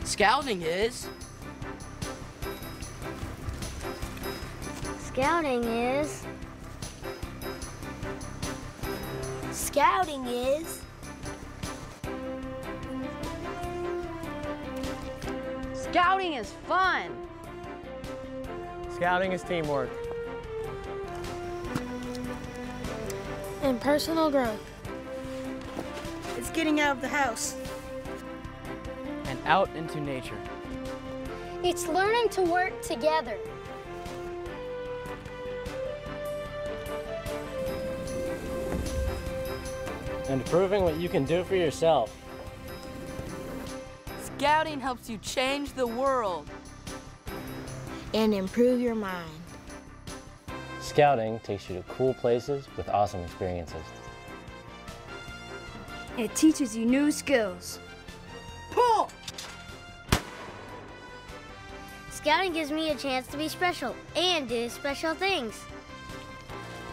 Scouting is. Scouting is. Scouting is. Scouting is fun. Scouting is teamwork. And personal growth. It's getting out of the house. And out into nature. It's learning to work together. And proving what you can do for yourself. Scouting helps you change the world. And improve your mind. Scouting takes you to cool places with awesome experiences. It teaches you new skills. Pull! Scouting gives me a chance to be special and do special things.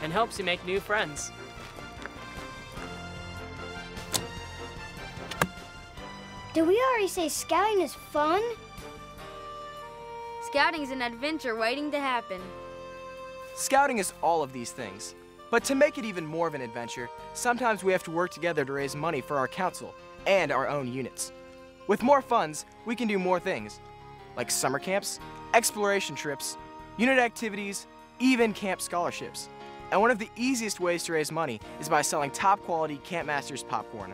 And helps you make new friends. Did we already say scouting is fun? Scouting is an adventure waiting to happen. Scouting is all of these things. But to make it even more of an adventure, sometimes we have to work together to raise money for our council and our own units. With more funds, we can do more things, like summer camps, exploration trips, unit activities, even camp scholarships. And one of the easiest ways to raise money is by selling top-quality Campmaster's popcorn.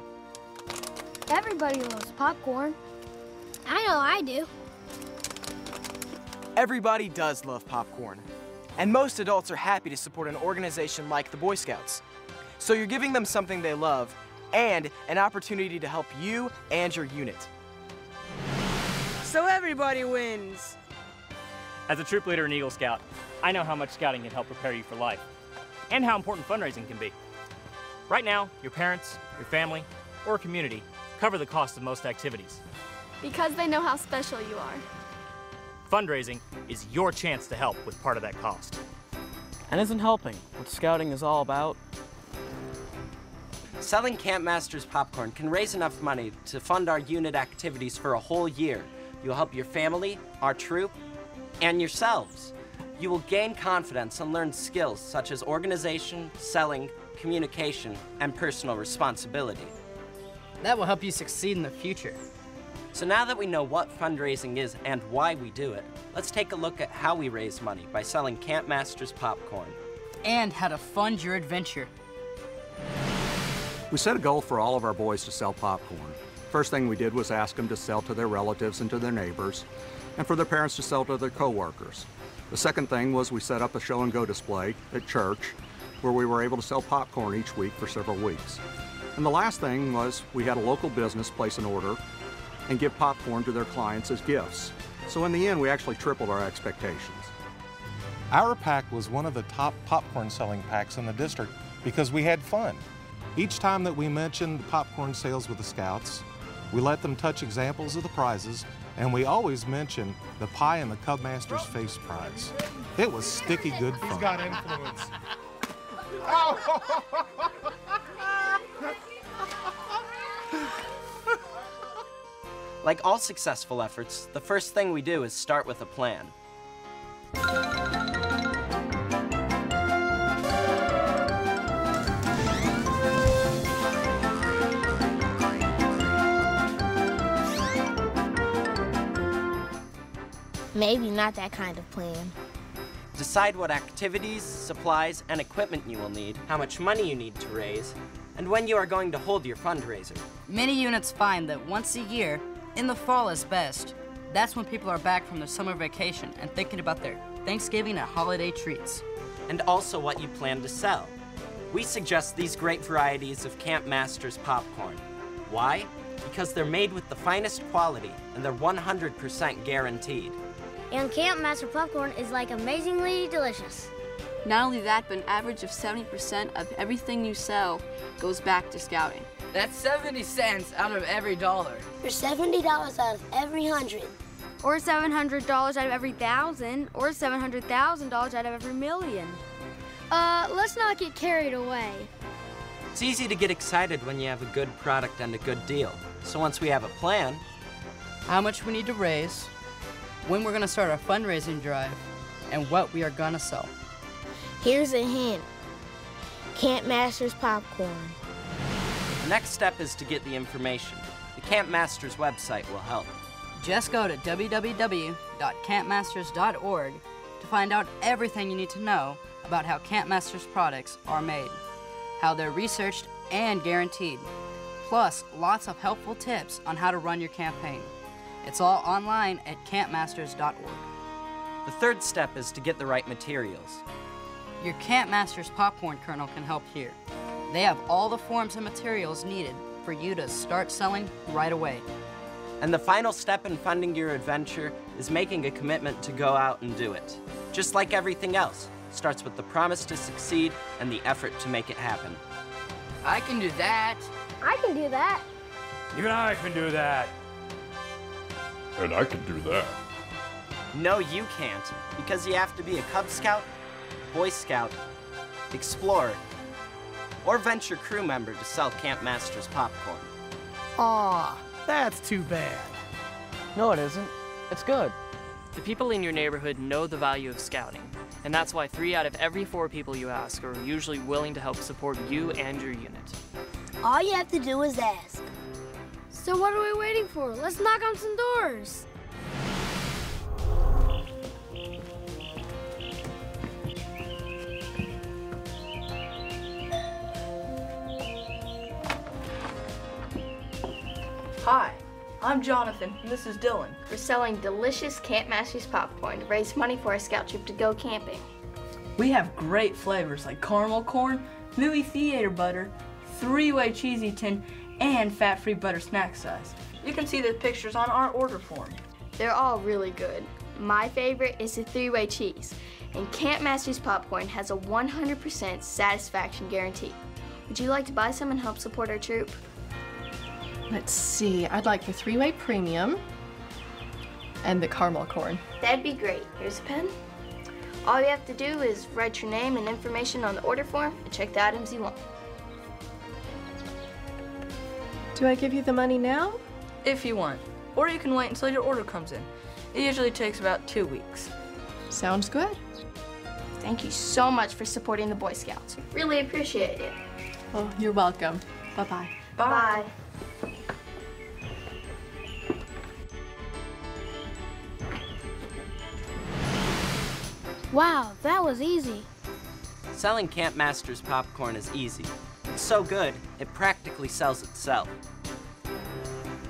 Everybody loves popcorn. I know I do. Everybody does love popcorn. And most adults are happy to support an organization like the Boy Scouts. So you're giving them something they love and an opportunity to help you and your unit. So everybody wins. As a troop leader and Eagle Scout, I know how much scouting can help prepare you for life and how important fundraising can be. Right now, your parents, your family, or community cover the cost of most activities. Because they know how special you are. Fundraising is your chance to help with part of that cost. And isn't helping what scouting is all about? Selling Campmaster's popcorn can raise enough money to fund our unit activities for a whole year. You'll help your family, our troop, and yourselves. You will gain confidence and learn skills such as organization, selling, communication, and personal responsibility. That will help you succeed in the future. So now that we know what fundraising is and why we do it, let's take a look at how we raise money by selling Campmaster's popcorn. And how to fund your adventure. We set a goal for all of our boys to sell popcorn. First thing we did was ask them to sell to their relatives and to their neighbors, and for their parents to sell to their co-workers. The second thing was we set up a show and go display at church where we were able to sell popcorn each week for several weeks. And the last thing was we had a local business place an order and give popcorn to their clients as gifts. So in the end, we actually tripled our expectations. Our pack was one of the top popcorn selling packs in the district because we had fun. Each time that we mentioned popcorn sales with the Scouts, we let them touch examples of the prizes, and we always mentioned the pie in the Cubmaster's face prize. It was sticky good fun. He's got influence. Like all successful efforts, the first thing we do is start with a plan. Maybe not that kind of plan. Decide what activities, supplies, and equipment you will need, how much money you need to raise, and when you are going to hold your fundraiser. Many units find that once a year, in the fall is best. That's when people are back from their summer vacation and thinking about their Thanksgiving and holiday treats. And also what you plan to sell. We suggest these great varieties of Campmaster's popcorn. Why? Because they're made with the finest quality and they're 100% guaranteed. And Campmaster Popcorn is like amazingly delicious. Not only that, but an average of 70% of everything you sell goes back to scouting. That's 70 cents out of every dollar. Or $70 out of every 100. Or $700 out of every 1,000, or $700,000 out of every million. Let's not get carried away. It's easy to get excited when you have a good product and a good deal. So once we have a plan, how much we need to raise, when we're gonna start our fundraising drive, and what we are gonna sell. Here's a hint. Campmaster's Popcorn. The next step is to get the information. The Campmaster's website will help. Just go to www.campmasters.org to find out everything you need to know about how Campmaster's products are made, how they're researched and guaranteed, plus lots of helpful tips on how to run your campaign. It's all online at campmasters.org. The third step is to get the right materials. Your Campmaster's Popcorn kernel can help here. They have all the forms and materials needed for you to start selling right away. And the final step in funding your adventure is making a commitment to go out and do it. Just like everything else, starts with the promise to succeed and the effort to make it happen. I can do that. I can do that. Even I can do that. And I can do that. No, you can't, because you have to be a Cub Scout, Boy Scout, Explorer, or Venture crew member to sell Campmaster's Popcorn. Aw, that's too bad. No, it isn't. It's good. The people in your neighborhood know the value of scouting, and that's why 3 out of every 4 people you ask are usually willing to help support you and your unit. All you have to do is ask. So what are we waiting for? Let's knock on some doors. Hi, I'm Jonathan, and this is Dylan. We're selling delicious Campmaster's Popcorn to raise money for our scout trip to go camping. We have great flavors like caramel corn, movie theater butter, 3-way cheesy tin, and fat-free butter snack size. You can see the pictures on our order form. They're all really good. My favorite is the 3-way cheese, and Campmaster's Popcorn has a 100% satisfaction guarantee. Would you like to buy some and help support our troop? Let's see, I'd like the 3-way premium and the caramel corn. That'd be great. Here's a pen. All you have to do is write your name and information on the order form and check the items you want. Do I give you the money now? If you want. Or you can wait until your order comes in. It usually takes about 2 weeks. Sounds good. Thank you so much for supporting the Boy Scouts. Really appreciate it. Oh, you're welcome. Bye-bye. Bye. Wow, that was easy. Selling Campmaster's Popcorn is easy. It's so good, it practically sells itself.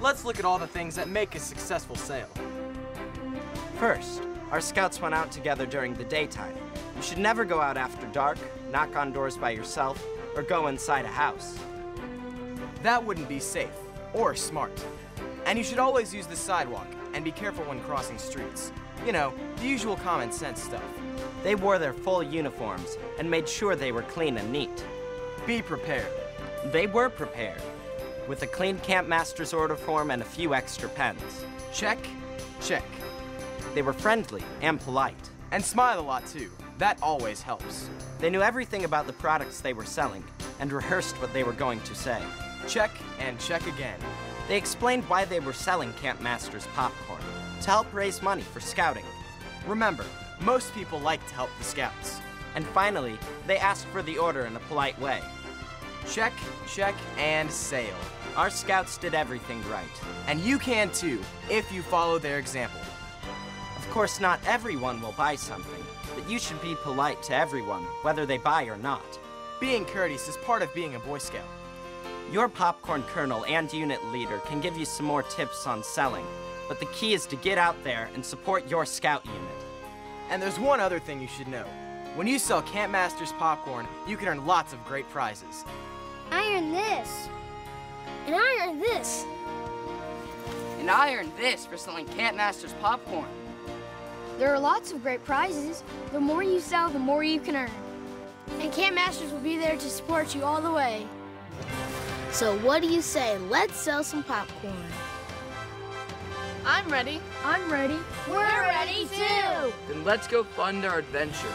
Let's look at all the things that make a successful sale. First, our scouts went out together during the daytime. You should never go out after dark, knock on doors by yourself, or go inside a house. That wouldn't be safe or smart. And you should always use the sidewalk and be careful when crossing streets. You know, the usual common sense stuff. They wore their full uniforms and made sure they were clean and neat. Be prepared. They were prepared, with a clean Campmaster's order form and a few extra pens. Check, check. They were friendly and polite. And smile a lot too. That always helps. They knew everything about the products they were selling and rehearsed what they were going to say. Check and check again. They explained why they were selling Campmaster's Popcorn, to help raise money for scouting. Remember, most people like to help the scouts. And finally, they asked for the order in a polite way. Check, check, and sail. Our scouts did everything right. And you can too, if you follow their example. Of course, not everyone will buy something, but you should be polite to everyone, whether they buy or not. Being courteous is part of being a Boy Scout. Your popcorn colonel and unit leader can give you some more tips on selling, but the key is to get out there and support your scout unit. And there's one other thing you should know. When you sell Campmaster's Popcorn, you can earn lots of great prizes. I earned this. And I earned this. And I earned this for selling Campmaster's Popcorn. There are lots of great prizes. The more you sell, the more you can earn. And Campmasters will be there to support you all the way. So what do you say? Let's sell some popcorn. I'm ready. I'm ready. We're ready too. Then let's go fund our adventure.